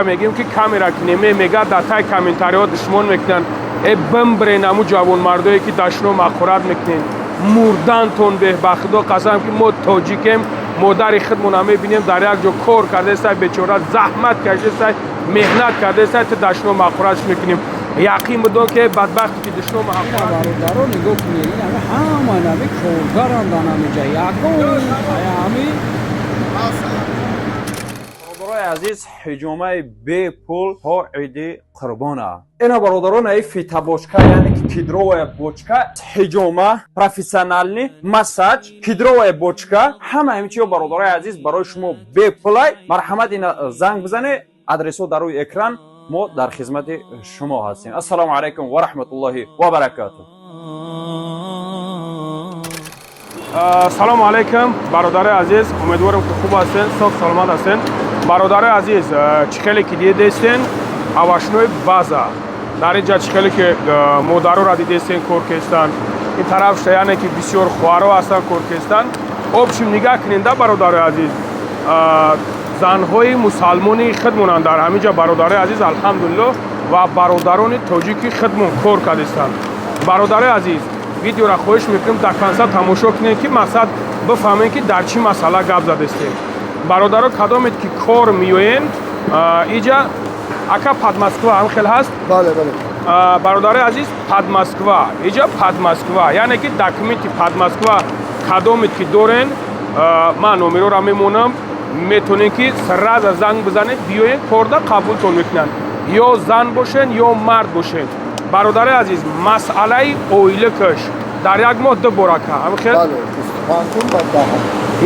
میگیم که کامرا کنیم میگه داتای کامنتاریا دشمن میکنن بمبرین امو جوان مردایی که دشنو مخورت میکنین مردن تون به بخدا قسم که ما تاجیکیم مادر خودمون هم میبینیم در یک جا کار کرده است بیچاره زحمت کشیده است مهنت کرده است تا دشنو مخورتش میکنیم یقین بدون که بدبختی که دشنو مخورت برادران نگاه کنید همه نمی کارگران دانمیجا یکون همی برادرای عزیز حجومه بی پول قاعده قربانه اینا برادران ای فیتا بوچکا یعنی که کیدروی بوچکا حجومه پروفесіональний масаж کیدروی بوچکا همه همچی برادرای عزیز برای شما بی پولای مرحمت اینا زنگ بزنه ادرسو در روی اکران ما در خدمت شما هستیم السلام علیکم و رحمت الله و برکاته سلام علیکم برادر عزیز امیدوارم که خوب هستین صحت سلامت هستین برادر عزیز چخیلی که دیده هستین اواشنوی بازا در اینجا چخیلی که مادرو را دیده هستین کورکستان این طرف شیانه که بسیار خوارو هستن کورکستان obشیم نگاه کنین ده برادر عزیز زنهای مسلمانی خدمونان در همینجا برادر عزیز الحمدلله و برادران تاجیکی خدمون کار کردستان برادر عزیز ویدیو را خواهش میکنم در کنسا تماشا کنید که مقصد بفهمین که در چی مسئله گپ زده است برادرها کدامید که کار میوین اینجا اکا پدمسکوا هم خیلی هست بله بله برادر عزیز پدمسکوا اینجا پدمسکوا یعنی که دکومنت پدمسکوا کدامید که دارین من نمره را میمونم میتونین که سراز زنگ بزنید بیاین کاردا قبولتون میکنن یا زن باشین یا مرد باشین برادر عزیز مسئله اویله کش در یک ماه دو برکه هم خیلی بله 25 بعد ده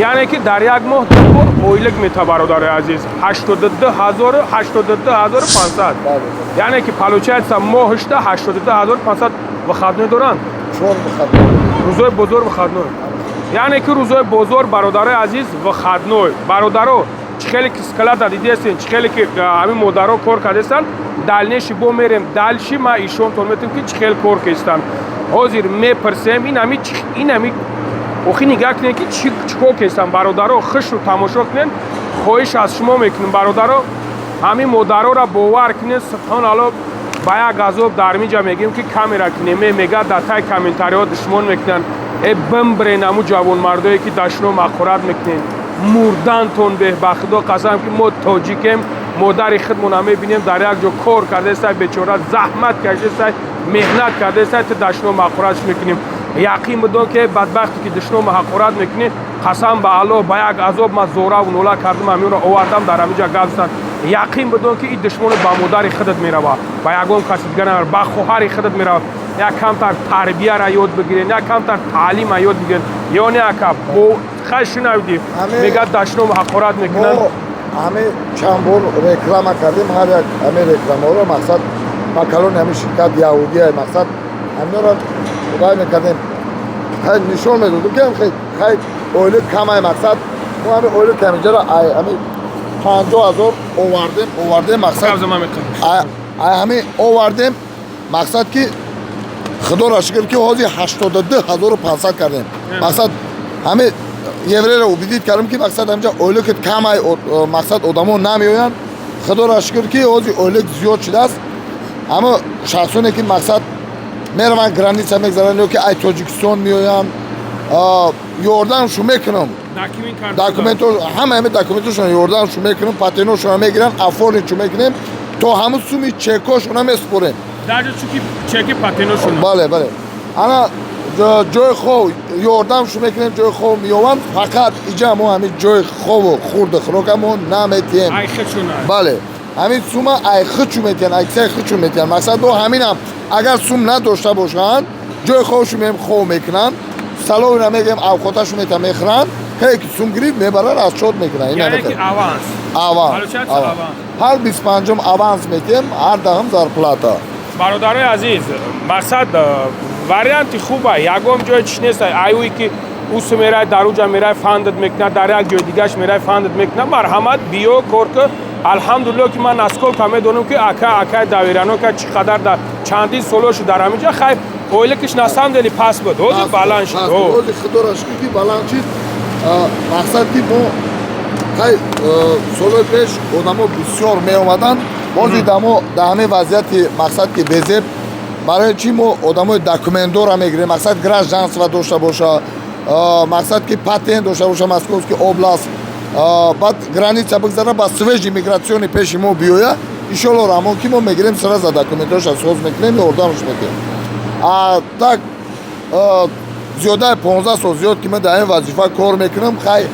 یعنی که در یک ماه دو بار اویلک میتا برادر عزیز 82500 بله یعنی که پلوچه هست ماهش ده 82500 و خدمه دارن چون بخاطر روزای بزرگ و خدمه یعنی که روزای بزرگ برادر عزیز و خدمه برادرو چخیلی که سکلات دیدی هستین چخیلی که همین مادرها کار کرده هستن دلنش بو میریم دلشی ما ایشون تون میتونیم که چخیل کار کردن حاضر میپرسیم این همی اوخی نگاه کنین که چی کار کردن برادرها خوش رو تماشا کنین خواهش از شما میکنیم برادرها همین مادرها را باور کنین سبحان الله با یک عذاب در میجا میگیم که کامرا کنیم میگه داتای کامنتاریا دشمن میکنن بمبرین امو جوان مردایی که دشنو مخورت میکنین مردن تون به بخدا قسم که ما تاجیکیم مادر خودمون هم میبینیم در یک جا کار کرده است بیچاره زحمت کشیده است مهنت کرده است تا دشنو مخورتش میکنیم یقین بدون که بدبختی که دشنو مخورت میکنی قسم به الله با یک عذاب ما زورا و نولا کردم همین رو آوردم در همینجا گفتن یقین بدون که این دشمن با مادر خودت میره با یگون کسی دیگه نه با خواهر خودت میره یک کمتر تربیه را یاد بگیرین یک کمتر تعلیم را یاد بگیرین یا نه که با خش نودی میگه دشنو حقارت میکنن همه چند بار رکلام کردیم هر یک همه رکلام ها رو مقصد ما کلون همه شرکت یهودی های مقصد همه رو خدای میکردیم خیلی نشون میدودیم که خیلی اویل کم های مقصد ما همه اویل کمیجه را همه 50,000 آوردیم مقصد همه آوردیم مقصد که خدا را شکر که حاضی 82,500 کردیم مقصد همه یوره رو بدید کردم که مقصد همجا اولک کم های مقصد آدمو نمیوین خدا را شکر که حاضی اولک زیاد شده است اما شخصونه که مقصد میرون گرانیسا میگذارن که ای تاجیکستان میوین یوردنشو میکنم داکومنتو همه داکومنتوشون یوردنشو میکنم پاتینوشون میگیرن افورنشو میکنیم تو همون سومی چکاشون هم اسپوریم در جا چکی پاتینوشون بله بله انا جای خوب یوردم شو میکنیم جای خوب میوان فقط اینجا ما همین جای خوب و خورد خروکمون نمیتیم ای خچونه بله همین سوما ای خچو میتین ای سه خچو میتین مثلا دو همینم اگر سوم نداشته باشن جای خوبشو میم خوب میکنن سالو نمیگیم اوقاتشو میتن میخرن که سوم گریب میبرن از شد میکنن یعنی که آوانس هر 25 آوانس میتیم هر دهم زرپلاتا برادرای عزیز مقصد وریانت خوبه یکم جای چیز نیست ایوی که اوس میره در اونجا میره فاندت میکنه در یک جای دیگهش میره فاندت میکنه مرحمت بیو کار که الحمدلله که من اسکول کمی دونم که اکا داویرانو که چقدر در چندین سالش در همینجا خیلی اویلکش نستم دلی پس بود حوض بلند شد حوض خدا را شکر که بلند شد مقصد که ما хай соли пеш одамо бисёр меомаданд боз идамо да ҳамин вазъияти мақсад ки безеб барои чӣ мо одамои документдора мегирем мақсад гражданство дошта боша мақсад ки патент дошта боша московский област баъд граница бигзара ба свежи мигратсиони пеши мо биёя иншоалло раҳмон ки мо мегирем сразу документоша соз мекунем ёрдамш мекунем так зиёдаи 15 сол зиёд ки ман дар ин вазифа кор мекунам хай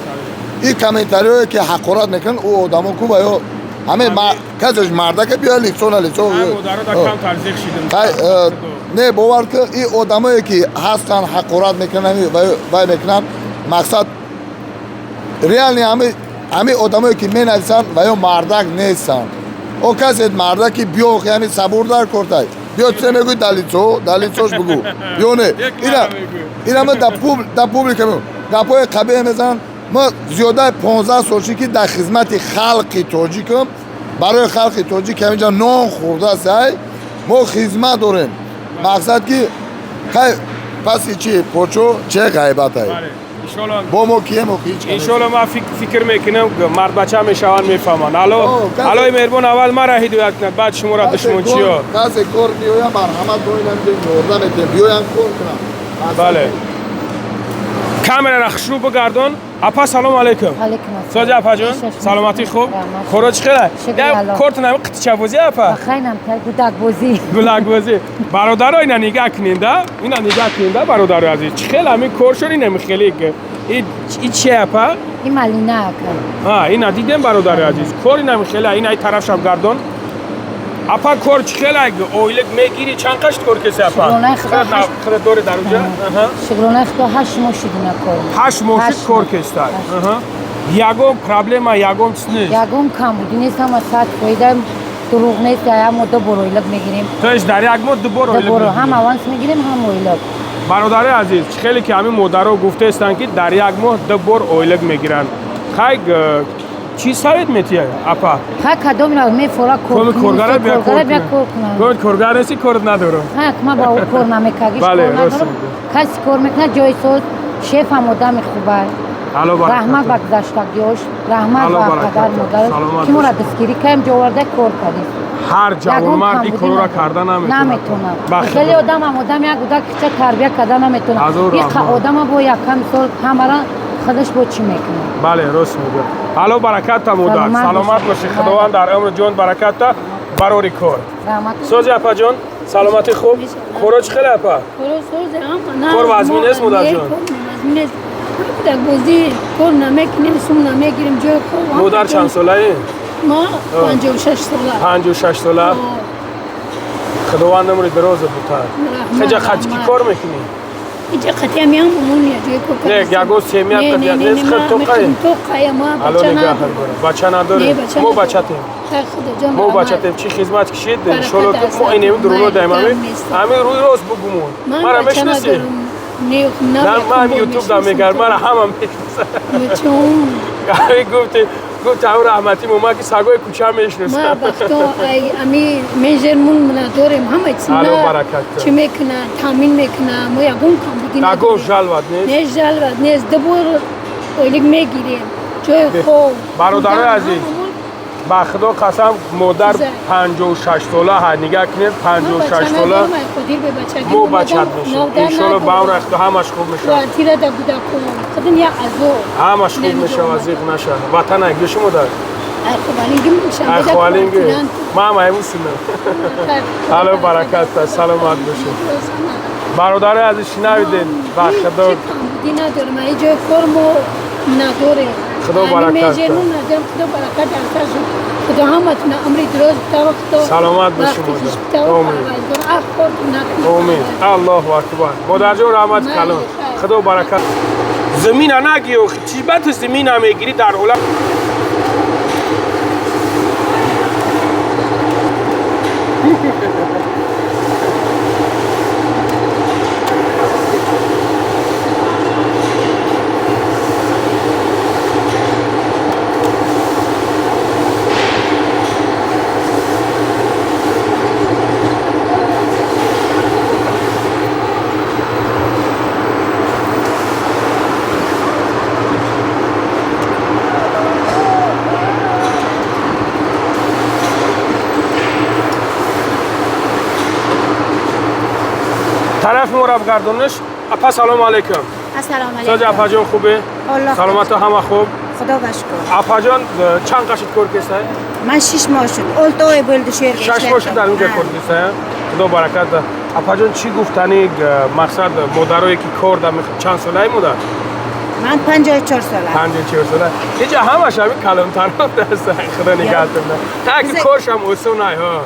ин комментариое ки ҳақорат мекунанд ӯ одамо ку ва ҳамин касаш мардака биё лицо на лицо не бовар ки ин одамое ки ҳастанд ҳақорат мекунанд вай мекунанд мақсад реални ҳамин одамое ки менависанд ва ё мардак нестанд о касед мардаки биё ҳамин сабур дар кортай биё чизе мегӯй дар лицош бигӯ ё не ина ман дар публика мегӯям гапҳои қабеҳ мезананд ман зиёдаи 15 солчӣ ки дар хизмати халқи тоҷикам барои халқи тоҷик ҳаминҷа нон хӯрдасай мо хизмат дорем мақсад ки хай паси чи почо че ғайбатай бо мо кием иншоалло ман фикр мекунам мардбача мешаванд мефаҳманд аллои меҳрубон аввал маро ҳидоят кунад баъд шуморо душмончиё касе кор биёя марҳамат доинам ёрдам метем биёям кор кунам бале камераро хушрӯ бигардон апа салому алайкум соҷа апаҷон саломатӣ хуб коро чӣ хела кортунами қитичабозӣ апа гулакбозӣ бародаро ина нигаҳ кунинда ина нигаҳ кунинда бародаро азиз чӣ хела ҳамин кор шуд ина михели ин чи апа ина дидем бародаро азиз кор ина михела ина тарафшам гардон апа кор чӣ хела ойлик мегири чанд қашт кор кеси апа худат дори дар унҷа шугронаи худо 8 моҳ шуд ина кор 8 моҳ шуд кор кестай ягон проблема ягон чиз нест ягон камбудӣ нест ҳама 100% дурӯғ нест як моҳ 2 бор ойлик мегирем то есть дар як моҳ 2 бор ойлик ҳам аванс мегирем ҳам ойлик бародари азиз чӣ хеле ки ҳамин модаро гуфтаестанд ки дар як моҳ 2 бор ойлик мегиранд хай چی سوید میتیه اپا ها کدام را میفورا کور کورگاره بیا کور کنم کورگاره نیستی کورد ندارم ها ما با او کور نمیکاگیش کور ندارم کسی کور میکنه جای سوز شیف هم آدم خوبه رحمت بگذاشتگیش رحمت با پدر مادر که ما را دستگیری کردیم جوارده کور کردیم هر جوان مرد این کور را کردن نمیتونه خیلی آدم هم آدم یک بوده که چه تربیت کردن نمیتونه یک آدم با یکم سال همه خودش با چی میکنه بله راست میگه حالا برکت تا مادر سلامت باشی خداوند در عمر جان برکت تا برای کار سوزی اپا جان سلامتی خوب کورا چه خیلی اپا کور وزمین است مادر جان در بازی کور نمیکنیم سوم نمیگیریم جای کور مادر چند ساله ای؟ ما 56 ساله 56 ساله خداوند عمر دراز بوده خجا خچ کی کار میکنی؟ اینجا خطی هم بمونی جای کور نه گاگو سیمیت کردی نیست خد تو قای ما بچه نداره ما بچه تیم ما بچه تیم چی خدمت کشید انشالله تو ما اینم درونو دایم همین روی راست بگمون مرا میشناسی نه من یوتیوب دارم میگم مرا هم میشناسم گفت او رحمتی ما که سگای کوچه میشناسم ما بختو امی میجرمون نداریم همه چیز چی میکنه تامین میکنه ما یگون کام بودیم نگو جلوت نیست جلوت نیست دبور اولیگ میگیریم جای خوب برادرای عزیز با خدا قسم مادر 56 ساله ها نگاه کنید 56 ساله مو بچت میشه انشالله با اون اختا همش خوب میشه تیره دا بوده کنم خدن یا ازو همش خوب میشه وزیق نشه وطن اگلیشی مادر اخوالینگی میشه اخوالینگی ما هم ایموسیم حالا برکت تا سلامت باشه برادر عزیز شنویدین با خدا دی ندارم ای جای فرمو نداره خدا برکت میجرمون ندارم خدا برکت درتاشون خدا همتون عمری دراز بتا خدا سلامت باشی مادر آمین الله اکبر مادر جان رحمت کلام خدا برکت زمین نگی و چی بات زمین هم میگیری در عالم طرف ما رفت گردونش. اپا سلام علیکم. السلام ساز علیکم. اپا جان خوبه؟ الله سلامت همه خوب. خدا بشکر. اپا جان چند قشت کار کسته؟ من 6 ماه شد. اولتوی بولد شیر گشت. 6 ماه شد در اونجا کار کسته. خدا برکت ده. اپا جان چی گفتنی مقصد مادرایی که کار دارن چند ساله مادر؟ من 54 ساله. 54 ساله. اینجا همش همین کلانتر هستن. خدا نگهدار. تا که کارش هم اوسون ها.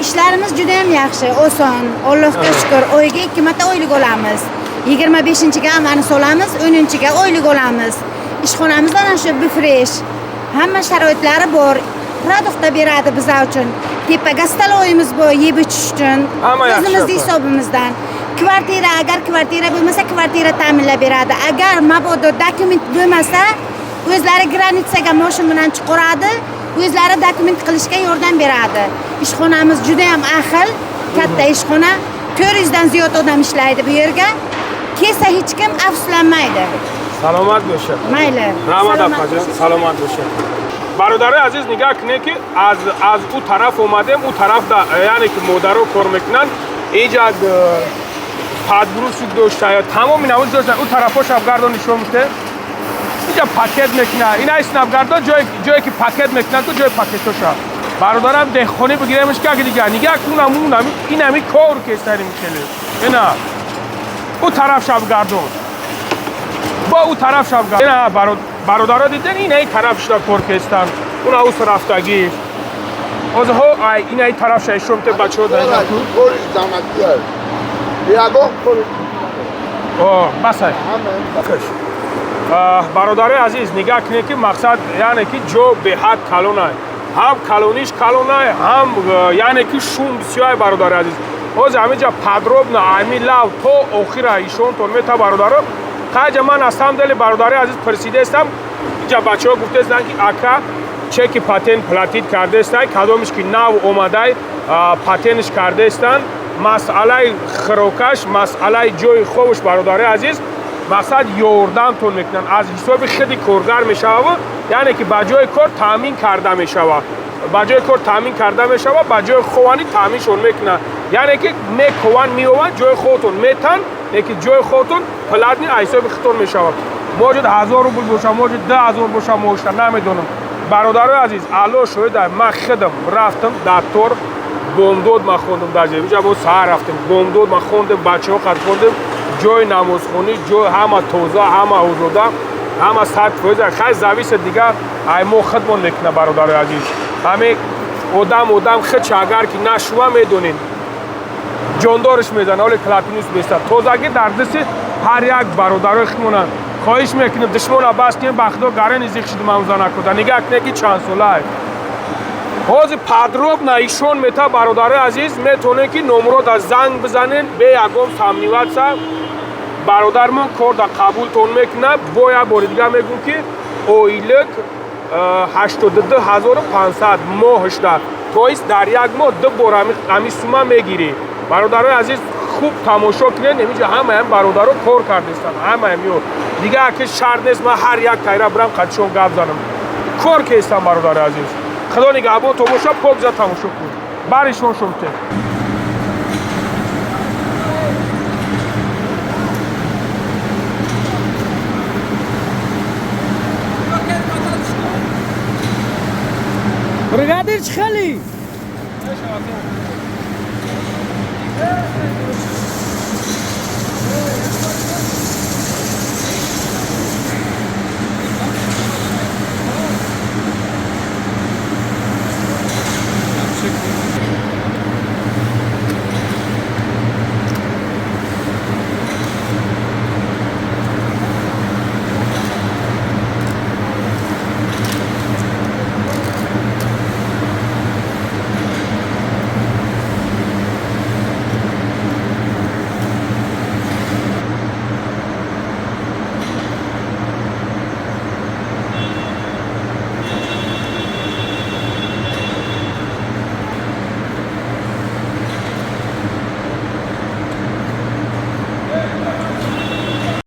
İşlərimiz judayam yaxshi, oson. Allohga shukr. Oyga 2 marta oylik olamiz. 25-ga ammani solamiz, 10-ga oylik olamiz. Ishxonamizdan shu bufresh. Hamma sharoitlari bor. Produktda beradi bizlar uchun. Tepaga staloyimiz bor, yeb ichish uchun. O'zimiz hisobimizdan. Kvartira, agar kvartira bo'lmasa, kvartira ta'minlab beradi. Agar mabodo dokument bo'lmasa, o'zlari granitsaga mashin bilan chiqaradi. O'zlari dokument qilishga yordam beradi. Ishxonamiz juda ham ahil, katta ishxona. 400 dan ziyod odam ishlaydi bu yerga. Kelsa hech kim afsuslanmaydi. Salomat bo'sh. Mayli. Rahmat opajon, salomat bo'sh. Barodari aziz nigah kine ki az u taraf omadem, u tarafda yani ki modaro kor meknan اینجا پادگروشی داشته تمام این اول داشته اون طرفا شبگردان نشون میده اینجا پاکت میکنه این اسنپگردان جایی که پاکت میکنن تو جای پاکتوشا برادرم دهخونه بگیرمش که دیگه نگاه کنم این همی کار که استری میکنه اینا اون طرف شبگردان با اون طرف شبگردان اینا برادرها دیدن این ای طرف شده کار که استن اون اوز رفتگی از ها این ای طرف شده ته بچه ها دارن بس ہے برادر عزیز نگاه کنید که مقصد یعنی که جو به حد کلون ہے هم کلونیش کلون ہے هم یعنی که شوم بسیار برادر عزیز از همه جا پدروب نه امی لو تو آخر ایشون تون میتا برادر خیلی من هستم دل برادر عزیز پرسیده استم اینجا بچه ها گفته استن که اکا چک پاتن پلاتید کرده استن کدومش که نو اومده پاتنش کرده استن مسئله خروکش مسئله جوی خوبش برادر عزیز مقصد یوردمتون میکنن از حساب خیلی کارگر میشوه یعنی که با جای کار تامین کرده میشوه با جای کار تامین کرده میشوه با جای خوانی تامینشون میکنن یعنی که میکوان میوان جای خودتون میتن یکی جای خودتون پلاتنی حساب خودتون میشوه موجود 1000 روبل باشه موجود 10000 باشه موجود نمیدونم برادر عزیز الان شده من خودم رفتم دکتر بومدود ما خوندم در جایی اینجا با سهر رفتیم بومدود ما خوندم بچه ها خط خوندم جای نمازخونی جای همه توزا همه حضودا همه سطح فوزه خیلی زویس دیگه ما خدمون میکنه برادر عزیز همه آدم خیلی چاگر که نشوه میدونین جاندارش میزنه ولی کلاتینوس بیسته توزاگی در دست هر یک برادر خیمونن خواهش میکنیم دشمن عباس کنیم بخدا گره نیزیک شده موزه نکده نگه کنه که چند ساله حاض پادروب نایشون میتا برادر عزیز میتونه که نمرات از زنگ بزنین به یکم سامنیوات سا برادر من کار دا قبول تون میکنه باید بار دیگه میگم که اویلک 82500 ماهش در تویست در یک ماه 2 بار همی سومه میگیری برادر عزیز خوب تماشا کنین نمیجه همه هم برادر رو کار کردستن همه هم دیگه که شرط نیست من هر یک تایره برم قدشون گفت زنم کار که استم برادر عزیز خدا نگهبان تو باشه پاک زد تماشا کن برشون شمته Brigadir Chkhali